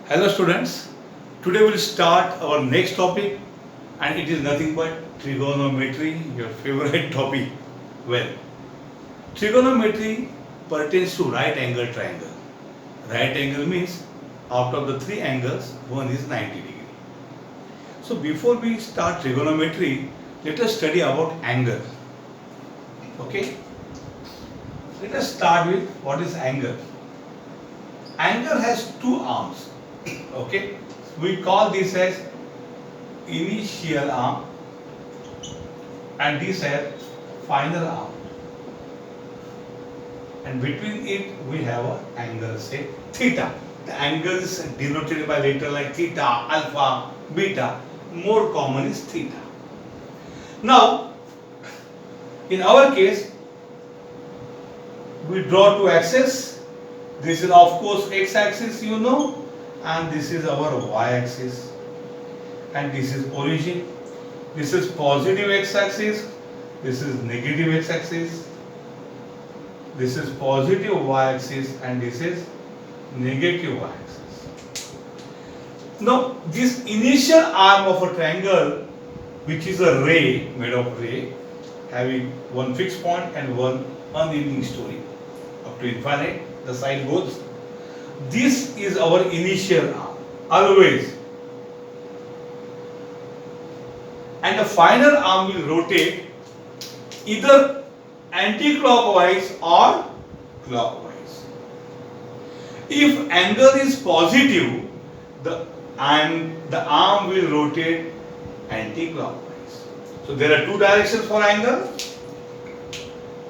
Hello students, today we'll start our next topic and it is nothing but trigonometry, your favorite topic. Well, trigonometry pertains to right angle triangle. Right angle means out of the three angles, one is 90 degree. So before we start trigonometry, let us study about angle. Okay? Let us start with what is angle. Angle has two arms. Okay, we call this as initial arm and this as final arm, and between it we have an angle, say theta. The angle is denoted by letter like theta, alpha, beta. More common is theta. Now in our case we draw two axes. This is of course x axis, you know, and this is our y-axis, and this is origin. This is positive x-axis, this is negative x-axis, this is positive y-axis, and this is negative y-axis. Now this initial arm of a triangle, which is a ray, made of ray, having one fixed point and one unending story up to infinite, the side goes. This is our initial arm, always. And the final arm will rotate either anti-clockwise or clockwise. If angle is positive, the arm will rotate anti-clockwise. So there are two directions for angle.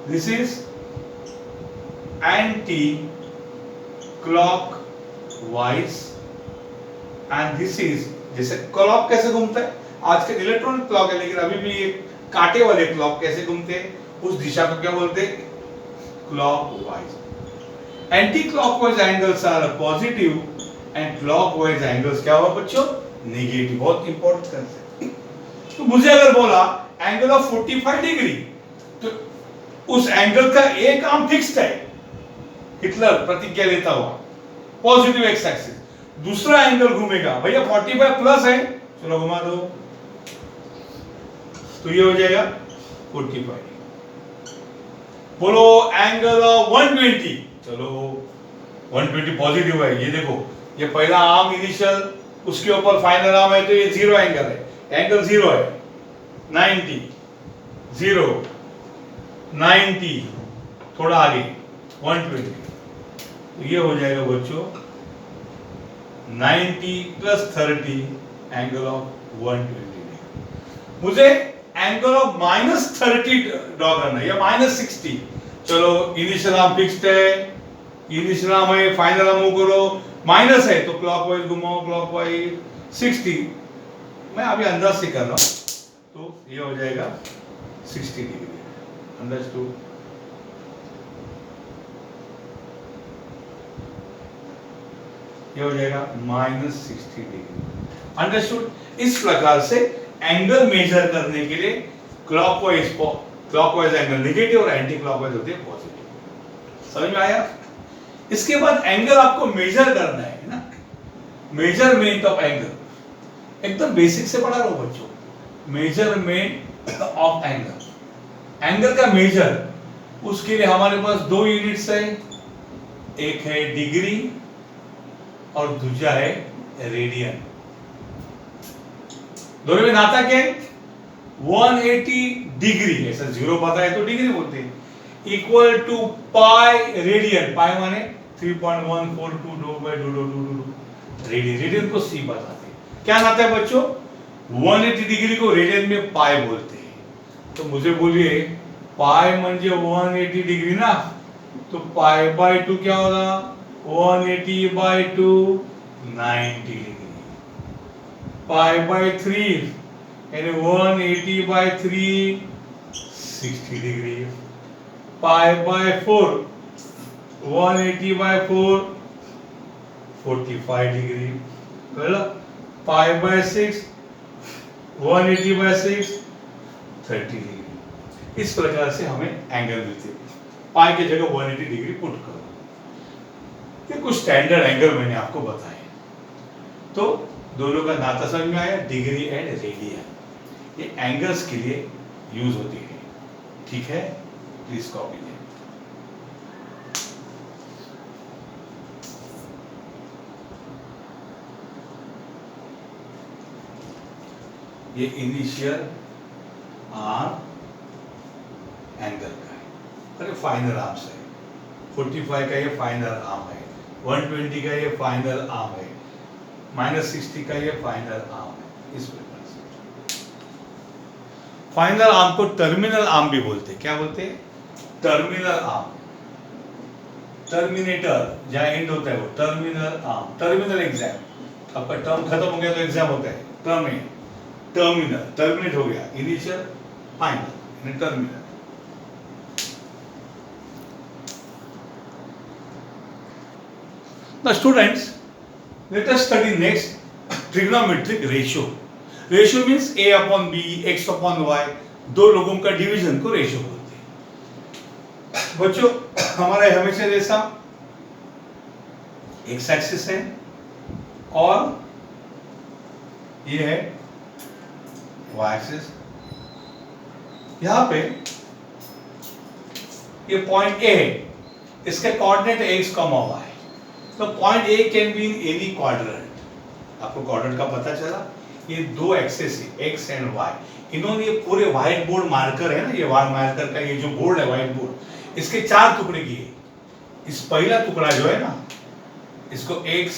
This is anti-clockwise and this is, जैसे clock कैसे घूमता है, आज के electronic clock है, लेकिन अभी भी ये कांटे वाले क्लॉक कैसे घूमते हैं, उस दिशा को क्या बोलते हैं, clockwise. Anti clockwise angles are positive and clockwise angles क्या हुआ बच्चों, नेगेटिव. बहुत इंपॉर्टेंट कंसेप्ट. तो मुझे अगर बोला एंगल ऑफ 45 डिग्री, तो उस एंगल का एक आर्म फिक्स्ड है, हिटलर प्रतिज्ञा लेता हुआ, पॉजिटिव एक्स एक्सिस. दूसरा एंगल घूमेगा, भैया 45 प्लस है, चलो घुमा दो, तो ये हो जाएगा 45. बोलो एंगल ऑफ 120, चलो 120 पॉजिटिव है, ये देखो, ये पहला आर्म इनिशियल, उसके ऊपर फाइनल आर्म है, तो ये जीरो एंगल है, एंगल जीरो है. 90 जीरो 90, थोड़ा आगे 120, तो ये हो जाएगा बच्चों 90 प्लस 30 एंगल ऑफ 120. मुझे एंगल ऑफ -30 ड्रॉ करना है या -60. चलो इनिशियल आर्म फिक्स्ड है, इनिशियल आर्म है, फाइनल आर्म मूव करो, माइनस है तो क्लॉकवाइज घुमाओ, क्लॉकवाइज 60. मैं अभी अंदाज से कर रहा हूं, तो ये हो जाएगा 60 डिग्री. अंडरस्टूड. ये हो जाएगा -60 डिग्री. अंडरस्टूड. इस प्रकार से एंगल मेजर करने के लिए क्लॉकवाइज एंगल नेगेटिव और एंटी क्लॉकवाइज होते हैं पॉजिटिव. समझ में आया? इसके बाद एंगल आपको मेजर करना है ना, मेजरमेंट ऑफ एंगल. एकदम बेसिक से पढ़ा रहा हूं बच्चों. मेजरमेंट ऑफ एंगल, एंगल का मेजर, उसके लिए हमारे पास दो यूनिट्स है, एक है डिग्री और दूसरा है रेडियन. दोनों में नाता क्या है, 180 डिग्री, ऐसा जीरो पता है तो डिग्री बोलते हैं, इक्वल टू पाई रेडियन. पाई माने 3.142 रेडियन. रेडियन को सी बताते हैं. क्या नाता है बच्चों, 180 डिग्री को रेडियन में पाई बोलते हैं. तो मुझे बोलिए पाई म्हणजे 180 डिग्री ना, तो पाई बाय 2 क्या होगा, 180 by 2 90 डिग्री. पाई बाय 3 यानी 180 by 3 60 degree. Pi by 4 180 by 4 45 degree. Pi by 6 180 by 6 30 degree. इस प्रकार से हमें एंगल मिलते हैं. पाई की जगह 180 डिग्री पुट करो. ये कुछ स्टैंडर्ड एंगल मैंने आपको बताए. तो दोनों का नाता समझ में आया, डिग्री एंड रेडियन, ये एंगल्स के लिए यूज होती है। ठीक है, प्लीज कॉपी लें। ये इनिशियल आर्म एंगल का है, अरे फाइनल आर्म से 45 का ये फाइनल आर्म है, 120 का ये फाइनल आर्म है, -60 का ये फाइनल आर्म है। इस प्रकार से फाइनल आर्म को टर्मिनल आर्म भी बोलते हैं। क्या बोलते हैं? Terminal arm. टर्मिनेटर जहाँ एंड होता है वो टर्मिनल आर्म। टर्मिनल एग्जाम, आपका टर्म खत्म हो गया तो एग्जाम होता है, टर्म है टर्मिनल, टर्मिनेट हो गया, initial final, terminal. Now students, let us study next trigonometric ratio. Ratio means a upon b, x upon y, दो लोगों का डिवीजन को रेशियो बोलते हैं। बच्चों हमारा हमेशा जैसा एक्स एक्सिस है और ये है वाई एक्सिस। यहां पे ये पॉइंट ए है, इसके कोऑर्डिनेट है एक्स कॉमा वाई। तो point A can be in any quadrant. आपको क्वाड्रेंट का पता चला, ये दो एक्सेस है एक्स एंड वाई। इन्होंने ये पूरे व्हाइट बोर्ड मार्कर है ना, ये वाल मार्कर का ये जो बोर्ड है व्हाइट बोर्ड, इसके 4 टुकड़े किए। इस पहला टुकड़ा जो है ना, इसको एक्स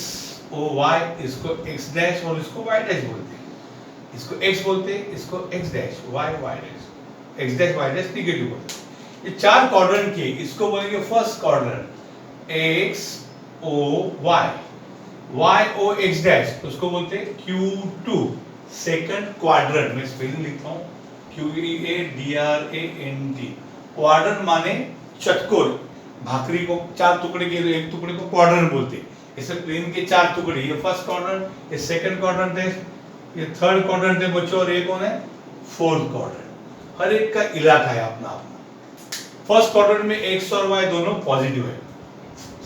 ओ वाई, इसको एक्स डैश और इसको वाई डैश बोलते हैं। इसको एक्स बोलते हैं, इसको X dash, Y Y dash, X dash Y dash negative बोलते हैं। ये 4 क्वाड्रेंट किए, इसको बोलेंगे first quadrant X O Y, Y O X dash, उसको बोलते हैं Q2। सेकंड क्वाड्रेंट, मैं स्पेलिंग लिखता हूँ QUADRANT। क्वाड्रेंट माने चतकोर, भाकरी को 4 टुकड़े के, एक टुकड़े को क्वाड्रेंट बोलते हैं। इसे प्लेन के 4 टुकड़े, ये फर्स्ट क्वाड्रेंट, ये सेकंड क्वाड्रेंट है, ये थर्ड क्वाड्रेंट है बच्चों, और ये कौन है? Fourth quadrant. हर एक का इलाका है अपना अपना। फर्स्ट क्वाड्रेंट में एक्स और वाई दोनों पॉजिटिव है,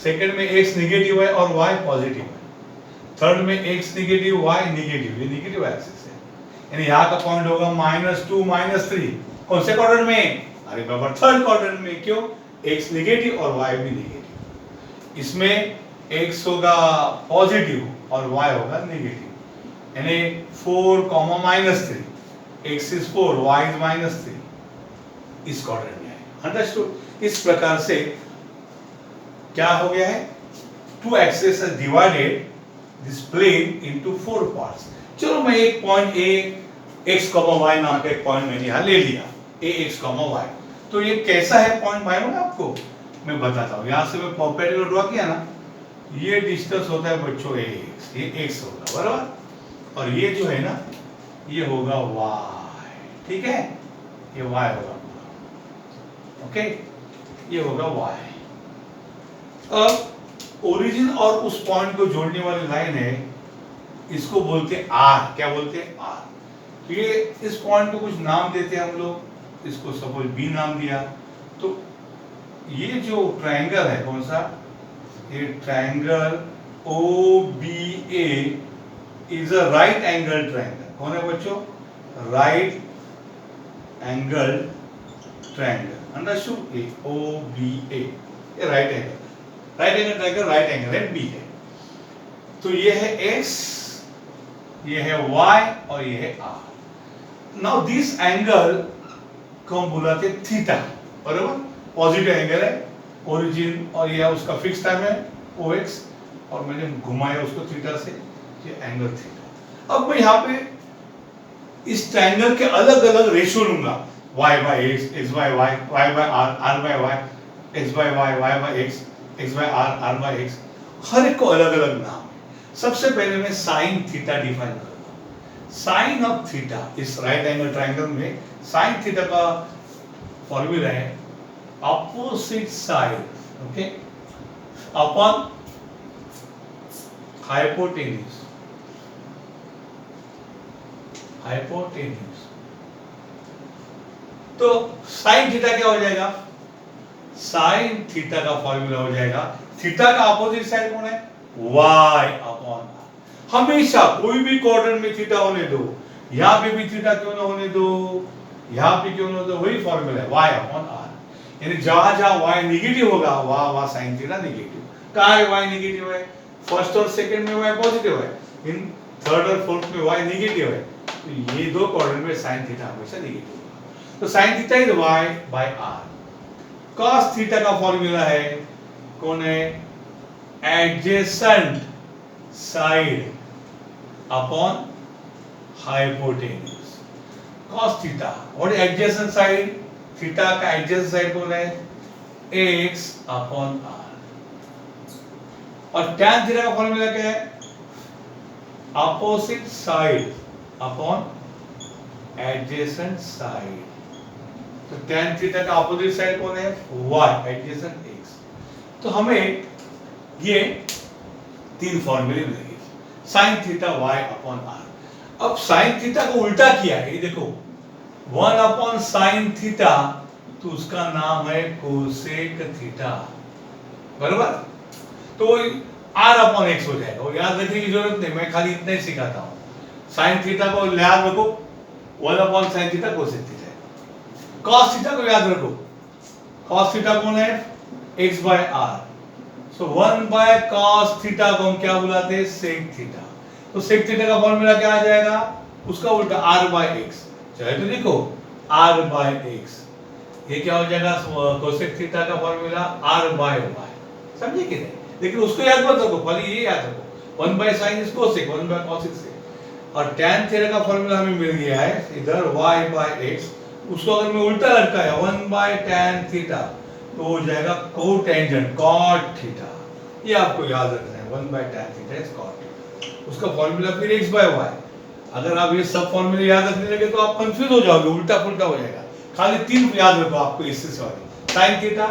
सेकंड में एक्स नेगेटिव है और वाई पॉजिटिव है, थर्ड में एक्स नेगेटिव वाई नेगेटिव, ये नेगेटिव एक्सिस है। यानी यहाँ का पॉइंट होगा -2 -3। कौन से क्वाड्रेंट में? अरे बाबा थर्ड क्वाड्रेंट में। क्यों? एक्स नेगेटिव और वाई भी नेगेटिव। इसमें एक्स होगा पॉजिटिव और वाई होगा नेगेटिव, यानी 4, -3, एक्स इज 4, वाई इज -3। इस क्वाड्रेंट में है। अंडरस्टूड? इस प्रकार से क्या हो गया है? 2 axes are divided this plane into 4 parts. चलो मैं एक point A X comma Y नाम का एक पॉइंट मैंने यहाँ ले लिया, ए एक्स कॉमा वाई। तो ये कैसा है पॉइंट? मालूम है आपको? मैं बताता हूँ। यहाँ से मैं परपेंडिकुलर ड्रॉ किया ना, ये डिस्टेंस होता है बच्चों एक्स, ये एक्स होगा बराबर, और ये जो है ना ये होगा वाई। ठीक है, ये वाई होगा, ओके, ये होगा वाई। अब ओरिजिन और उस पॉइंट को जोड़ने वाली लाइन है, इसको बोलते हैं आर। क्या बोलते हैं? आर। तो ये इस पॉइंट को कुछ नाम देते हैं हम लोग, इसको सपोज बी नाम दिया। तो ये जो ट्रायंगल है, कौन सा? ये triangle OBA is a right angle triangle. कौन है बच्चों? Right angle triangle. अंडरस्टूड? ये OBA, ये right angle, right angle triangle, right angle है, बी है। तो ये है एक्स, ये है वाई और ये है आर। नाउ दिस एंगल को हम बुलाते हैं थीटा, बराबर? पॉजिटिव एंगल है, ओरिजिन और ये उसका फिक्स टाइम है OX, और मैंने घुमाया उसको थीटा से, ये एंगल थीटा। अब मैं यहाँ पे इस ट्रायंगल के अलग अलग रेशियो लूंगा, y by x, x by y, y by r, r by y, x by y, y by x, x by r, r by x। हर एक को अलग अलग नाम है। सबसे पहले मैं साइन थीटा डिफाइन करूंगा। साइन ऑफ थीटा इस राइट एंगल ट्रायंगल में, साइन थीटा का फॉर्मूला है opposite side, okay, upon hypotenuse. Hypotenuse. तो साइन थीटा क्या हो जाएगा? साइन थीटा का फॉर्मूला हो जाएगा, थीटा का अपोजिट साइड कौन है? y upon r। हमेशा कोई भी क्वाड्रेंट में थीटा होने दो, यहाँ पे भी थीटा क्यों ना होने दो, यहाँ पे क्यों ना हो, तो वही फॉर्मूला है y अपॉन r। यानी जहां जहां y नेगेटिव होगा वहां वहां साइन थीटा नेगेटिव। कहाँ है y नेगेटिव है? फर्स्ट और सेकंड में y पॉजिटिव है, इन थर्ड और फोर्थ में y नेगेटिव है, तो ये दो क्वाड्रेंट में साइन थीटा हमेशा नेगेटिव होगा। तो sine theta is y by r। cos theta का फॉर्मूला है, कौन है? Adjacent side upon hypotenuse. cos theta और एडजेसेंट साइड, थीटा का एडजेसेंट साइड कौन है? x upon r। और tan थीटा का फॉर्मूला क्या है? Opposite side upon adjacent side. तो tan थीटा का अपोजिट साइड कौन है? y, adjacent x। तो हमें ये तीन फॉर्मूले मिलेंगे, sine theta y upon r। अब साइन थीटा को उल्टा किया है, ये देखो 1 अपॉन साइन थीटा, तो उसका नाम है कोसेक थीटा, बराबर। तो r अपॉन x हो जाएगा, और याद रखने की जरूरत नहीं, मैं खाली इतना ही सिखाता हूं। साइन थीटा को याद रखो, 1 upon sine theta cosec theta है। cos थीटा को याद रखो, cos थीटा कौन है? x by r। So 1 by cos theta को हम क्या बुलाते हैं? Sec theta. तो सेक थीटा का फॉर्मूला क्या आ जाएगा? उसका उल्टा r बाय x। चाहे तो देखो r बाय x, ये क्या हो जाएगा? कोसेक थीटा का फॉर्मूला r बाय y। समझे कि नहीं? लेकिन उसको याद मत रखो, खाली ये याद रखो 1 by sine is cosec, 1 by cos is sec. और tan थीटा का फॉर्मूला हमें मिल गया है इधर y बाय x, उसको अगर मैं उल्टा रखा है 1 बाय tan थीटा, तो हो जाएगा कोटेंजेंट cot थीटा। ये आपको याद रखना है, 1 by tan theta is cot theta. उसका फॉर्मूला फिर x बाय y। अगर आप ये सब फॉर्मूले याद रखने लगे तो आप कंफ्यूज हो जाओगे, उल्टा पुल्टा हो जाएगा। खाली तीन याद रखो आपको इससे sorry, sin theta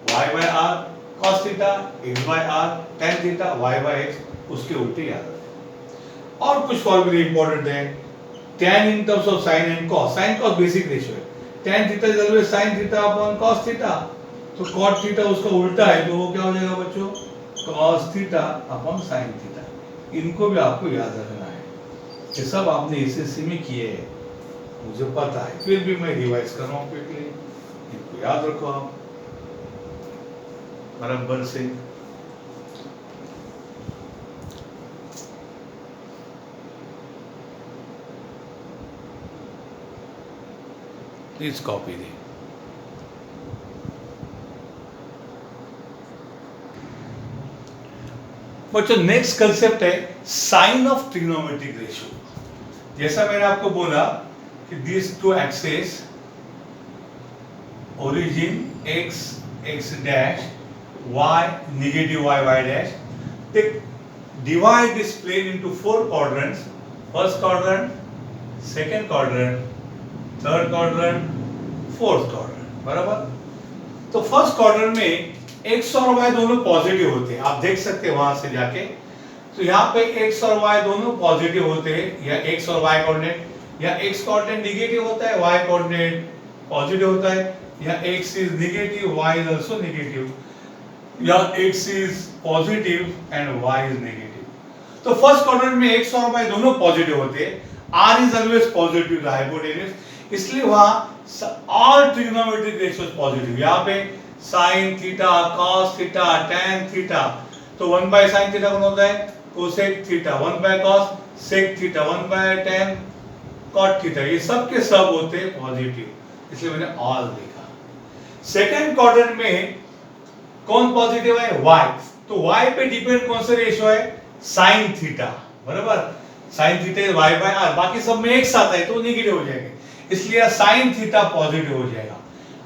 y by r, cos theta x by r, tan theta y by x, उसके उल्टे याद रखो। और कुछ फॉर्मूले इंपॉर्टेंट है, tan in terms of sin and cos, sin cos basic ratio है, tan theta is always sin theta upon cos theta. तो cot थीटा उसका उल्टा है, तो वो क्या हो जाएगा बच्चों? cos theta upon sin theta. इनको भी आपको याद रखना है, ये सब आपने एसएससी में किए हैं, मुझे पता है, फिर भी मैं रिवाइज कर रहा हूँ क्विकली। इनको याद रखो आप बराबर से। प्लीज कॉपी दे। बच्चों नेक्स्ट कंसेप्ट है साइन ऑफ ट्रिग्नोमेट्रिक रेशियो। जैसा मैंने आपको बोला कि this two axes origin x x dash y negative y y dash, they divide this plane into 4 quadrants, first quadrant, second quadrant, third quadrant, fourth quadrant, बराबर। तो first quadrant में x और y दोनों पॉजिटिव होते हैं, आप देख सकते हैं वहां से जाके। तो यहाँ पे x और y दोनों पॉजिटिव होते हैं, या x और y कोऑर्डिनेट, या x कोऑर्डिनेट नेगेटिव होता है, y कोऑर्डिनेट पॉजिटिव होता है, या x is negative y is also negative, या x is positive and y is negative. तो फर्स्ट क्वाड्रेंट में x और y दोनों पॉजिटिव होते हैं, r is always positive the hypotenuse, इसलिए वहां ऑल ट्रिग्नोमेट्रिक रेशियोज पॉजिटिव। यहाँ पे sin theta, cos theta, tan theta, तो 1 बाय sin थीटा कौन होता है? Cosec theta, 1 by cos sec theta, 1 by tan cot theta, ये सब के सब होते हैं पॉजिटिव, इसलिए मैंने ऑल लिखा। सेकंड क्वाड्रेंट में कौन पॉजिटिव है? y। तो y पे डिपेंड कौन सा रेशियो है? sin थीटा, बराबर। sin theta y by r, बाकी सब में एक साथ है तो नेगेटिव हो जाएंगे, इसलिए sin थीटा पॉजिटिव हो जाएगा।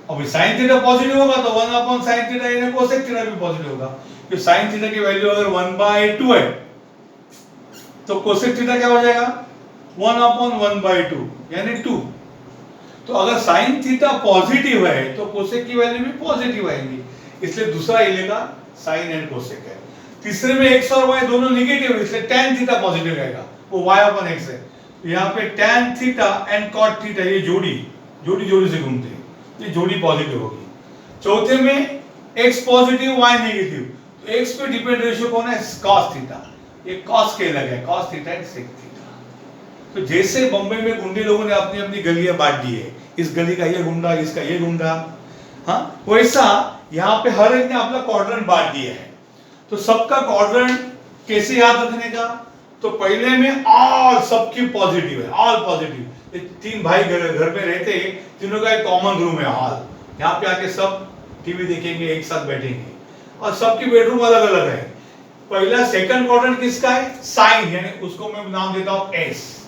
अब sin थीटा पॉजिटिव होगा तो 1 अपॉन sin थीटा यानी कोसेक थीटा भी पॉजिटिव होगा। तो sin थीटा की वैल्यू अगर 1/2 है तो कोसेक थीटा क्या हो जाएगा? 1 अपॉन 1/2 यानी 2। तो अगर sin थीटा पॉजिटिव है तो कोसेक की वैल्यू भी पॉजिटिव आएगी, इसलिए दूसरा ही लेगा sin एंड कोसेक है। तीसरे में x और y दोनों नेगेटिव है, इसलिए tan थीटा पॉजिटिव रहेगा, वो y अपॉन x है। यहाँ पे tan theta and cot theta ये जोड़ी से घूमते हैं, ये जोड़ी पॉजिटिव होगी। चौथे में x पॉजिटिव y नेगेटिव, तो x पे डिपेंड रेशियो कौन है? cos थीटा, ये कॉस के लगे, cos theta and sec theta. तो जैसे बॉम्बे में गुंडे लोगों ने अपनी अपनी गलियां बांट दी है, इस गली का ये गुंडा, इसका ये गुंडा, हाँ, वैसा यहाँ पे हर एक ने अपना क्वाड्रेंट बांट दिया है। तो सबका क्वाड्रेंट कैसे याद रखने का? तो पहले में ऑल, सबकी पॉजिटिव है, ऑल पॉजिटिव। तीन भाई घर पे रहते हैं, तीनों का एक कॉमन रूम है, हॉल। यहाँ पे आके सब टीवी देखेंगे, एक साथ बैठेंगे, और सबकी बेडरूम अलग अलग है। पहला सेकंड क्वाड्रेंट किसका है? साइन, यानी उसको मैं नाम देता हूं एस।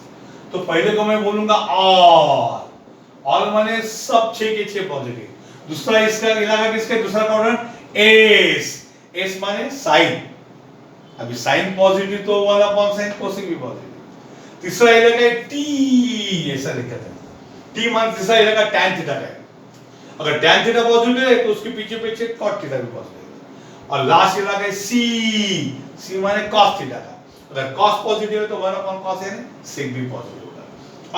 तो पहले को मैं बोलूंगा ऑल, ऑल माने सब 6 के 6 पॉजिटिव। दूसरा इसका इलाका किसका? दूसरा क्वाड्रेंट एस, एस माने साइन। अभी साइन पॉजिटिव तो वाला कौन सा है? कोसेक भी पॉजिटिव। तीसरा इलाका है टी, ऐसा लिखा है, टी माने तीसरा इलाका टैन थीटा का है। अगर टैन थीटा पॉजिटिव है तो उसके पीछे पीछे कॉट थीटा भी पॉजिटिव है। और लास्ट इलाका है सी, सी माने कॉस थीटा का। अगर कॉस पॉजिटिव है तो 1/cos है, सेक भी पॉजिटिव होगा।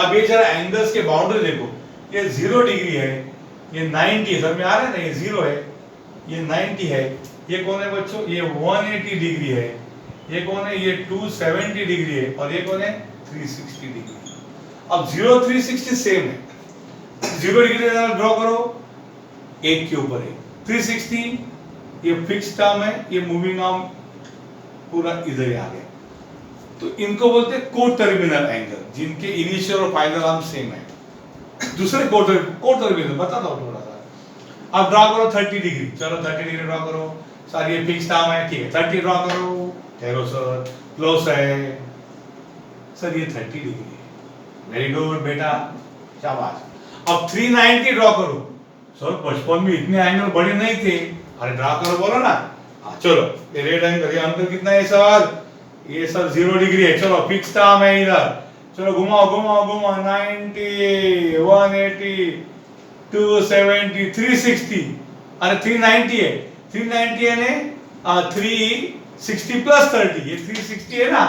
अब ये जरा एंगल्स के बाउंड्री देखो, ये 0 डिग्री है, ये 90 है, समझ में आ रहा है ना? ये 0 है, ये 90 है, ये कौन है बच्चों? ये 180 डिग्री है, ये कौन है? ये 270 डिग्री है, और ये कौन है? 360 डिग्री। अब 0 360 सेम है, 0 डिग्री ड्रॉ करो, एक के ऊपर है, 360 ये फिक्स टर्म है, ये मूविंग आर्म पूरा इधर ही आ गया। तो इनको बोलते हैं को टर्मिनल एंगल, जिनके इनिशियल और फाइनल आर्म सेम है। दूसरे को टर्मिनल बताता हूं थोड़ा सा। अब ड्रॉ करो 30 डिग्री, चलो 30 डिग्री ड्रॉ करो। सर ये फिक्स टर्म है, ठीक है, 30 ड्रॉ करो। ठहरो सर, क्लोज है सर, ये 30 डिग्री है। वेरी गुड बेटा, शाबाश। अब 390 ड्रॉ करो। सर बचपन में इतने एंगल बड़े नहीं थे, अरे ड्रॉ करो बोलो ना। हाँ चलो, ये रेड एंगल, ये अंतर कितना है सर? ये सर 0 डिग्री है। चलो फिक्स टर्म है इधर, चलो घुमाओ घुमाओ घुमाओ, 90 180 270 360, अरे 390 है, 390 है ने 360 प्लस 30, ये 360 है ना,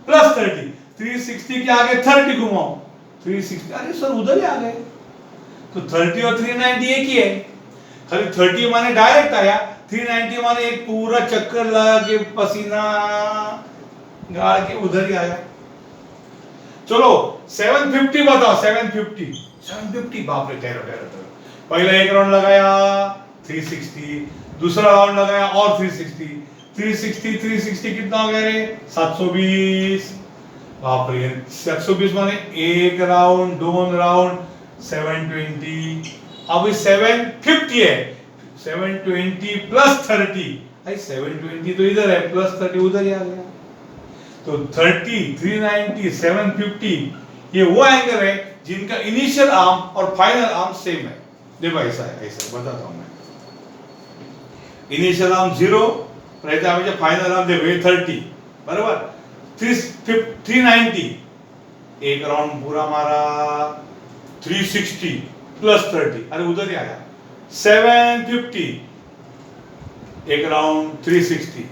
प्लस 30, 360 के आगे 30 घुमाओ, 360, अरे सर उधर ही आ गए। तो 30 और 390 एक ही है, खाली 30 माने डायरेक्ट आया, 390 माने एक पूरा चक्कर लगा के पसीना गाड़ के उधर ही आया। चलो 750 बताओ, 750 बाप रे, ठहरो ठहरो ठहरो। पहला एक राउंड लगाया 360, दूसरा राउंड लगाया और 360 कितना हो गया रे? 720। बाप रे, 720 माने एक राउंड, दो राउंड, 720। अब 750 है, 720 प्लस 30, भाई 720 तो इधर है, प्लस 30 उधर ही आ गया। तो 30 390 750 ये वो एंगल है जिनका इनिशियल आर्म और फाइनल आर्म सेम है। देखो ऐसा है, ऐसा बताता हूं मैं। इनिशियल आर्म 0 रहता है, फाइनल आर्म देखो ये 30 बराबर, 390 एक राउंड पूरा मारा, 360 प्लस 30, अरे उधर ही आया, 750 एक राउंड 360,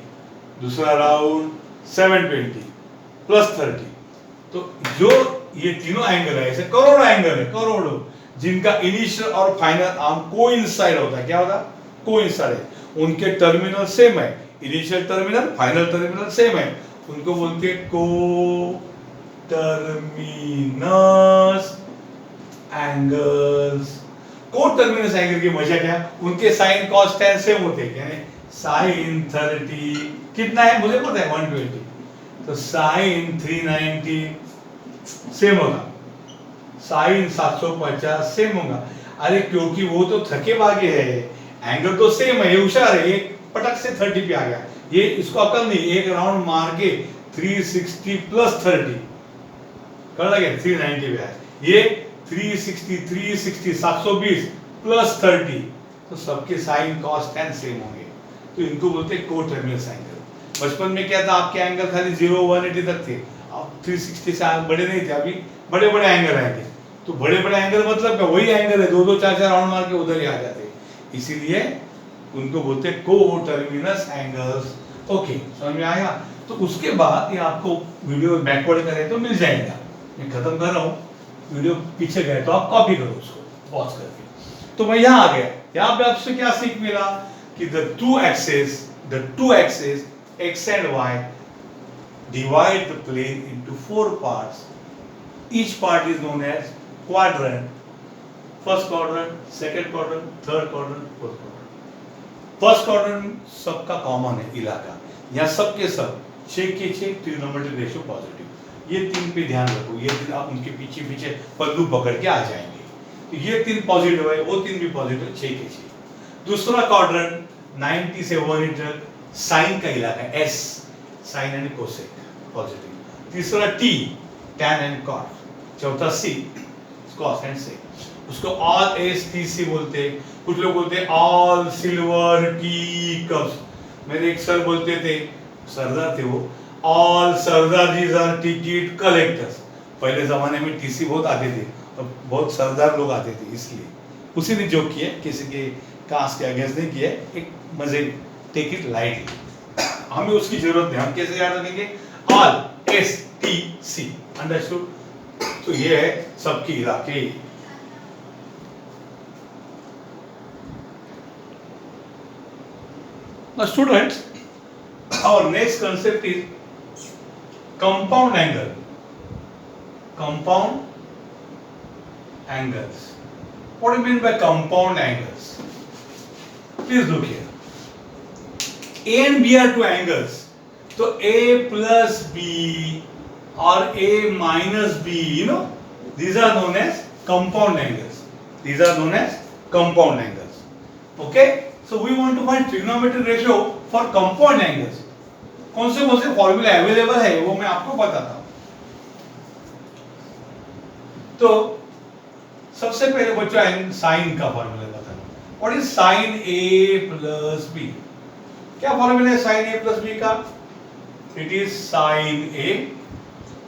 दूसरा राउंड 720 प्लस 30। तो जो ये तीनों एंगल है, ऐसे करोड़ों एंगल है, करोड़ों, जिनका इनिशियल और फाइनल आर्म कोइंसाइड होता है। क्या होता है? कोइंसाइड है। उनके टर्मिनल सेम है, initial terminal final terminal same है, उनको बोलते हैं को टर्मिनस एंगल्स। को टर्मिनस एंगल की मजा क्या? उनके साइन कॉस टेन सेम होते हैं, यानी साइन 30 कितना है मुझे पता है, 120, तो साइन 390 सेम होगा, साइन 750 सेम होगा। अरे क्योंकि वो तो थके भागे है, एंगल तो सेम है, ये होशियार है, एक पटक से 30 पे आ गया, ये इसको अकल नहीं, एक राउंड मार के 360 प्लस 30 कर लगे 390 पे आया, ये 360 720 प्लस 30, तो सबके साइन कॉस टेन सेम होंगे, तो इनको बोलते हैं को टर्मिनस एंगल। बचपन में क्या था, आपके एंगल खाली 0 180 तक थे, अब 360 से बड़े नहीं थे, अभी बड़े बड़े एंगल आएंगे। तो बड़े बड़े एंगल मतलब क्या, वही एंगल है, 2 4 राउंड मार के उधर ही आ जाते, इसीलिए उनको बोलते हैं को टर्मिनस एंगल्स। ओके, समझ में आया? तो उसके बाद ये आपको वीडियो बैकवर्ड करें तो मिल जाएगा, मैं खत्म कर रहा हूँ, वीडियो पीछे गए तो आप कॉपी करो उसको पॉज करके। तो मैं यहाँ आ गया, यहाँ पे आपसे क्या सीख मिला कि the two axes x and y divide the plane into 4 parts. Each part is known as quadrant. First quadrant, second quadrant, third quadrant, fourth quadrant. First quadrant सबका कॉमन है इलाका, यहाँ सबके सब 6 के 6 ट्रिग्नोमेट्रिक रेशियो पॉजिटिव। ये 3 पे ध्यान रखो, ये 3 आप उनके पीछे पीछे पल्लू पकड़ के आ जाएंगे। तो ये 3 पॉजिटिव है, वो 3 भी पॉजिटिव, 6 के 6। दूसरा क्वाड्रेंट 90 से 180 साइन का इलाका है, S sine and cosec positive. तीसरा टी टैन एंड कॉट। चौथा सी कॉस एंड सेक। उसको ऑल एस टी सी बोलते हैं, कुछ लोग बोलते हैं ऑल सिल्वर टी कप्स। मेरे एक सर बोलते थे, सरदार थे वो, all sardar jis are ticket collectors. पहले जमाने में टीसी बहुत आते थे और बहुत सरदार लोग आते थे, इसलिए उसी ने जोक किया, किसी के कास्ट के अगेंस्ट नहीं किया, एक मजे, टेक इट लाइटली। हमें उसकी जरूरत नहीं, हम कैसे याद रखेंगे, all S T C, understood. तो ये है सबके इलाके। Now students, our next concept is compound angle. Compound angles. What do you mean by compound angles? Please look here. A and B are two angles. So A plus B or A minus B, you know, these are known as compound angles. These are known as compound angles. Okay? So we want to find trigonometric ratio for compound angles. कौन से formula available है वो मैं आपको बताता हूं। तो सबसे पहले बच्चों साइन का फॉर्मूला बताना। What is sine A plus B? क्या फॉर्मूला है साइन ए प्लस बी का? It is sine A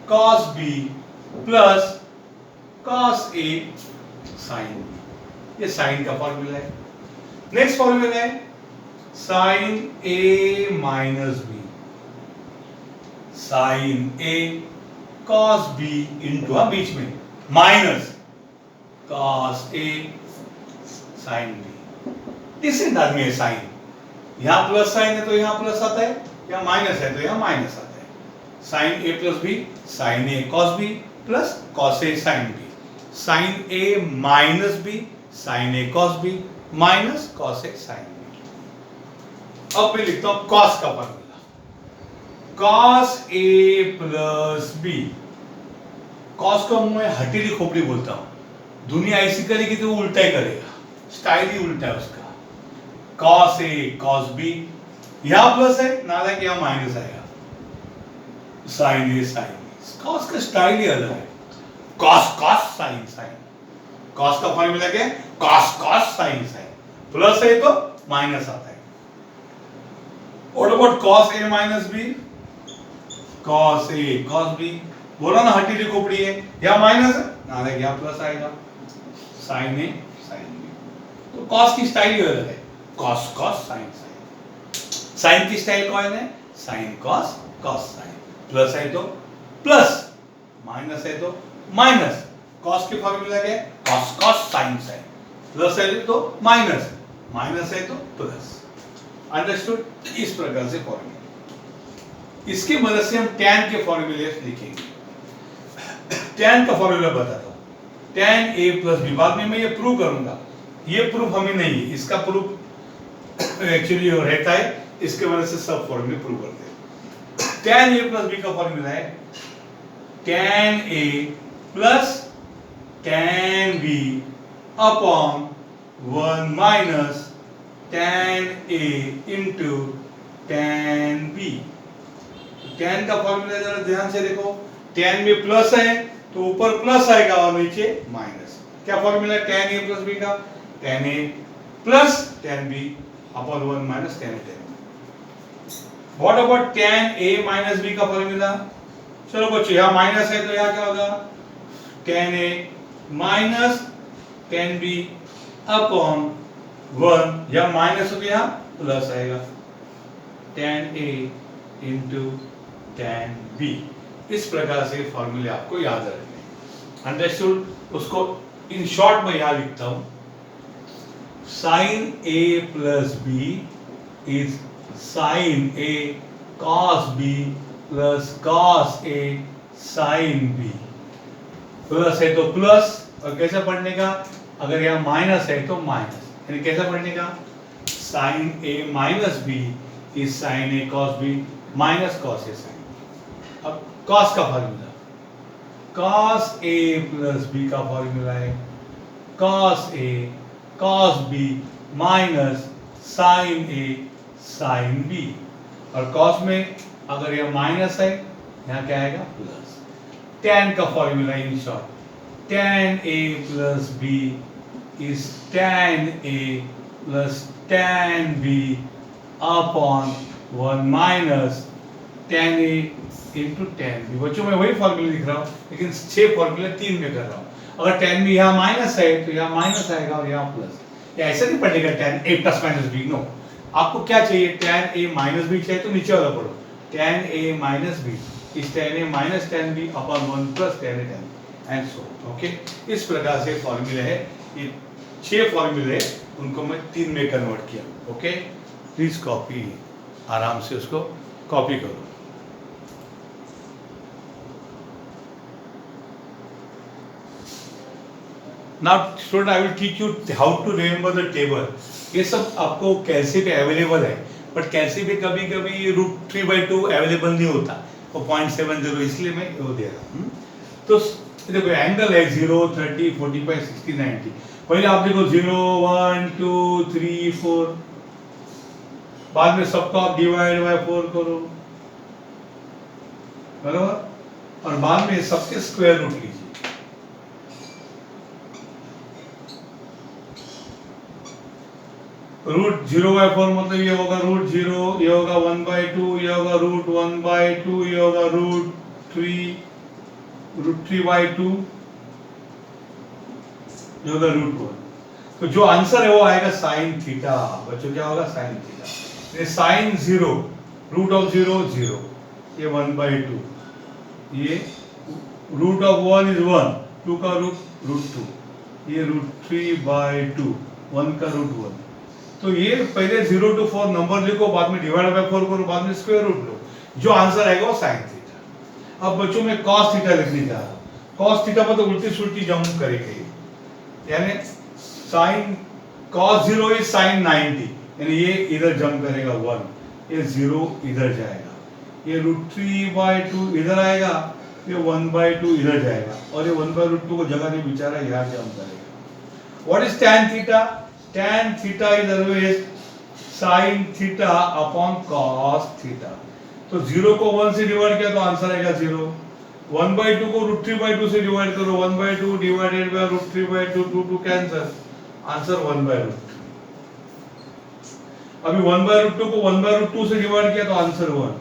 cos B plus cos A sine B. ये साइन का फॉर्मूला है। नेक्स्ट फॉर्मूला है sine A minus B, sine A cos B into बीच में minus cos A sine B. इसी अंदाज में साइन, यहां प्लस साइन है तो यहां प्लस आता है, यहां माइनस है तो यहां माइनस आता है। Sine A plus B, sine A cos B plus cos A sine B, sine A minus B, sine A cos B minus cos A sine B. अब मैं लिखता हूं कॉस का formula, cos A plus B. Cos को मैं हटीली खोपड़ी बोलता हूं, दुनिया ऐसी करेगी तो वो उल्टा ही करेगा, स्टाइल ही उल्टा है उसका। कॉस ए कॉस बी, यहां प्लस है ना कि यहां माइनस आएगा, sine A sine B. Cos का स्टाइल ही अलग है, cos cos sine sine. Cos का फॉर्मूला क्या है? Cos cos sine sine, plus है तो माइनस आता है। What about cos A minus B? Cos A cos B, बोला ना हटीली खोपड़ी है, या माइनस है ना यहाँ प्लस आएगा, साइन ए साइन बी। तो कॉस की स्टाइल ही अलग है, cos cos sine sine. Sine की स्टाइल कौन है? Sine cos cos sine. Plus है तो प्लस, माइनस है तो माइनस। कॉस के फॉर्मूला क्या है? Cos cos sine sine. Plus है तो माइनस, माइनस है तो प्लस। अंडरस्टूड? इस प्रकार से फॉर्मूला, इसकी मदद से हम टैन के फॉर्मूले लिखेंगे। टैन का फॉर्मूला बताता हूं, टैन ए प्लस बी। बाद में मैं ये प्रूव करूंगा, ये प्रूफ हमें नहीं है, इसका प्रूफ एक्चुअली रहता है, इसके वजह से सब फॉर्मूले प्रूव करते हैं। टैन ए प्लस बी का फॉर्मूला है tan A plus tan B upon 1 minus tan A into tan B। tan का फॉर्मूला जरा ध्यान से देखो, tan में प्लस है तो ऊपर प्लस आएगा और नीचे माइनस। क्या फॉर्मूला है tan A प्लस B का? tan A plus tan B upon 1 minus tan A tan B। What about tan A minus B का फॉर्मूला? चलो बच्चों, यहाँ माइनस है तो यहाँ क्या होगा? tan A minus tan B upon 1, या माइनस हो गया प्लस आएगा, tan A into tan B। इस प्रकार से फॉर्मूले आपको याद रखने। अंडरस्टूड? उसको इन शॉर्ट में यहां लिखता हूं, sine A plus B is sine A cos B plus cos A sine B. Plus है तो प्लस, और कैसे पढ़ने का, अगर यहाँ माइनस है तो माइनस, यानी कैसे पढ़ने का, sine A minus B is sine A cos B minus cos A sine. अब कॉस का formula, cos A plus B का फॉर्मूला है cos A cos B minus sine A sine B. और कॉस में अगर यह माइनस है, यहाँ क्या आएगा, प्लस। tan का formula in short, tan a plus B is tan a plus tan b upon 1 minus tan a into tan b। बच्चों मैं वही फॉर्मूला लिख रहा हूँ, लेकिन 6 फॉर्मूला 3 में कर रहा हूँ। अगर tan b यहाँ माइनस है तो यहाँ माइनस आएगा और यहाँ प्लस। या ऐसा नहीं पढ़ेगा tan a plus minus b, no. आपको क्या चाहिए, tan a माइनस b चाहिए तो नीचे वाला पढ़ो, tan a minus b is tan a minus tan b upon 1 plus tan a tan and so. Okay, इस प्रकार से फॉर्मूले है, ये 6 फॉर्मूले, उनको मैं 3 में कन्वर्ट किया। ओके, प्लीज कॉपी, आराम से उसको कॉपी करो। Now student, I will teach you how to remember the table. ये सब आपको कैलसी पे अवेलेबल है, बट कैलसी पे कभी कभी √3/2 अवेलेबल नहीं होता, वो 0.70, इसलिए मैं वो दे रहा हूँ। तो देखो एंगल है 0, 30, 45, 60, 90। पहले आप देखो 0, 1, 2, 3, 4, बाद में सबको आप डिवाइड बाय 4 करो, बराबर, और बाद में सबके स्क्वायर रूट लीजिए। √0/4 मतलब ये होगा √0, ये होगा 1/2, ये होगा √1/2, ये होगा √3/2, ये होगा √1। तो जो आंसर है वो आएगा साइन थीटा। बच्चों क्या होगा, साइन थीटा। ये साइन 0, √0 0, ये 1/2, ये √1 इज 1, 2 का √2, ये √3/2, 1 का √1। तो ये पहले 0 to 4 नंबर लिखो, बाद में डिवाइड बाय 4 करो, बाद में स्क्वायर रूट लो, जो आंसर आएगा वो साइन थीटा। अब बच्चों में कॉस थीटा लिखने जा रहा हूं। कॉस थीटा पर तो उल्टी सुल्टी जंप करेगी, यानी साइन कॉस 0 इज साइन 90, यानी ये इधर जंप करेगा 1, ये 0 इधर जाएगा, ये √3/2 इधर आएगा, ये 1/2 इधर जाएगा, और ये 1/2 को जगह नहीं बेचारा यहाँ जंप करेगा। What is tan theta? Tan theta is always sin theta upon cos theta। तो 0 को 1 से डिवाइड किया तो आंसर आएगा 0। 1/2 को √3/2 से डिवाइड करो, 1/2 डिवाइडेड बाय √3/2, 2 कैंसिल, आंसर 1/2। अभी 1/2 को 1/2 से डिवाइड किया तो आंसर 1।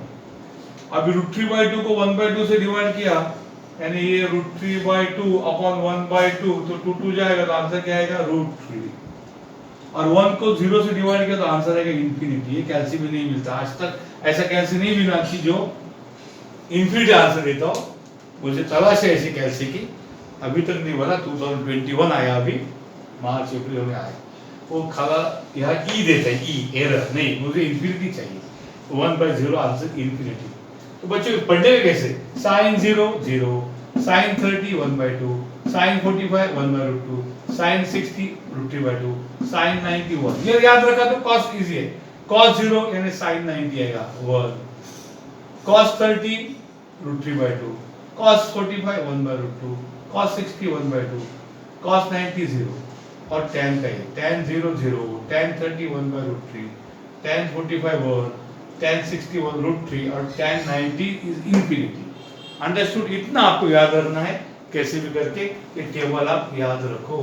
अभी √3/2 को 1/2 से डिवाइड किया, यानी ये √3/2 अपॉन 1/2, तो 2 जाएगा तो आंसर क्या आएगा, √3। और 1 को 0 से डिवाइड किया तो आंसर आएगा इंफिनिटी। ये कैलसी में नहीं मिलता, आज तक ऐसा कैलसी नहीं मिला कि जो इंफिनिटी आंसर देता हो। मुझे तलाश है ऐसी कैलसी की, अभी तक नहीं बना। 2021 आया, अभी मार्च अप्रैल में आया, वो खाला यहाँ ई देता है, ई एरर नहीं, मुझे इंफिनिटी चाहिए। 1/0 आंसर इंफिनिटी। तो बच्चों पढ़ने में कैसे, sine 0 0, sine 30 1/2, sine 45 1/2, sine 60 √3/2, sine 90 1। ये याद रखा तो कॉस इजी है। कॉस 0 यानी साइन 90 आएगा 1, कॉस 30 √3/2, कॉस 45 1/2, कॉस 60 1/2, कॉस 90 0, और tan का है tan 0 0, tan 30 1/√3, tan 45 1, tan 60 1√3, और tan 90 इज इंफिनिटी। अंडरस्टूड? इतना आपको याद रखना है, कैसे भी करके ये टेबल आप याद रखो।